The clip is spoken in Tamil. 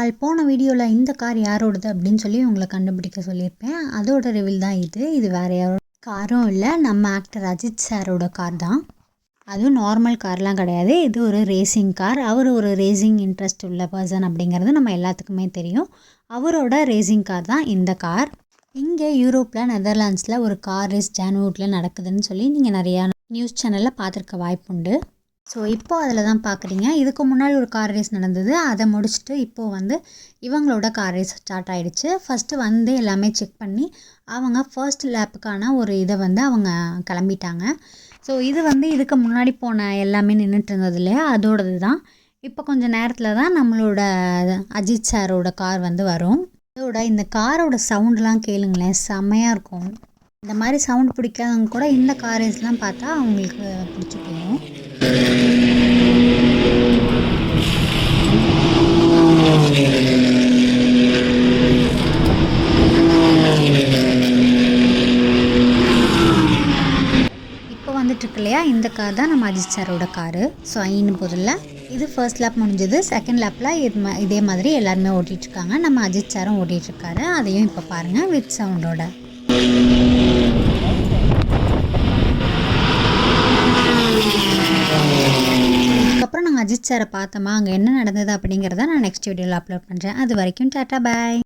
ஆல் போன வீடியோவில் இந்த கார் யாரோடது அப்படின்னு சொல்லி உங்களை கண்டுபிடிக்க சொல்லியிருப்பேன். அதோட ரிவீல் தான் இது வேறு யாரோட காரும் இல்லை, நம்ம ஆக்டர் அஜித் சாரோட கார் தான். அதுவும் நார்மல் கார்லாம் கிடையாது, இது ஒரு ரேசிங் கார். அவர் ஒரு ரேசிங் இன்ட்ரெஸ்ட் உள்ள பர்சன் அப்படிங்கிறது நம்ம எல்லாத்துக்குமே தெரியும். அவரோட ரேசிங் கார் தான் இந்த கார். இங்கே யூரோப்பில் நெதர்லாண்ட்ஸில் ஒரு கார் ரேஸ் ஜான்வூட்டில் நடக்குதுன்னு சொல்லி நீங்கள் நிறையா நியூஸ் சேனலில் பார்த்துருக்க வாய்ப்புண்டு. ஸோ இப்போது அதில் தான் பார்க்குறீங்க. இதுக்கு முன்னாடி ஒரு கார் ரேஸ் நடந்தது, அதை முடிச்சுட்டு இப்போது இவங்களோட கார் ரேஸ் ஸ்டார்ட் ஆகிடுச்சு. ஃபஸ்ட்டு எல்லாமே செக் பண்ணி அவங்க ஃபர்ஸ்ட் லேப்புக்கான ஒரு இதை அவங்க கிளம்பிட்டாங்க. ஸோ இது இதுக்கு முன்னாடி போன எல்லாமே நின்றுட்டு இருந்தது இல்லையா, அதோடது தான். இப்போ கொஞ்சம் நேரத்தில் தான் நம்மளோட அஜித் சாரோட கார் வரும். இதோட இந்த காரோட சவுண்டெலாம் கேளுங்களேன், செம்மையாக இருக்கும். இந்த மாதிரி சவுண்ட் பிடிக்காதவங்க கூட இந்த கார் ரேஸ்லாம் பார்த்தா அவங்களுக்கு பிடிச்சி போயிடும். இப்போ வந்துட்டுருக்கு இல்லையா, இந்த கார் தான் நம்ம அஜித் சாரோட காரு. ஸோ இன்னும் பொருளில் இது ஃபர்ஸ்ட் லேப் முடிஞ்சது. செகண்ட் லேப்பில் இதே மாதிரி எல்லாருமே ஓட்டிகிட்ருக்காங்க. நம்ம அஜித் சாரும் ஓட்டிகிட்ருக்காரு. அதையும் இப்போ பாருங்கள் வித் சவுண்டோட. அதுக்கப்புறம் நாங்கள் அஜித் சாரை பார்த்தோமா, அங்கே என்ன நடந்தது அப்படிங்கிறத நான் நெக்ஸ்ட் வீடியோவில் அப்லோட் பண்ணுறேன். அது வரைக்கும் டாட்டா பாய்.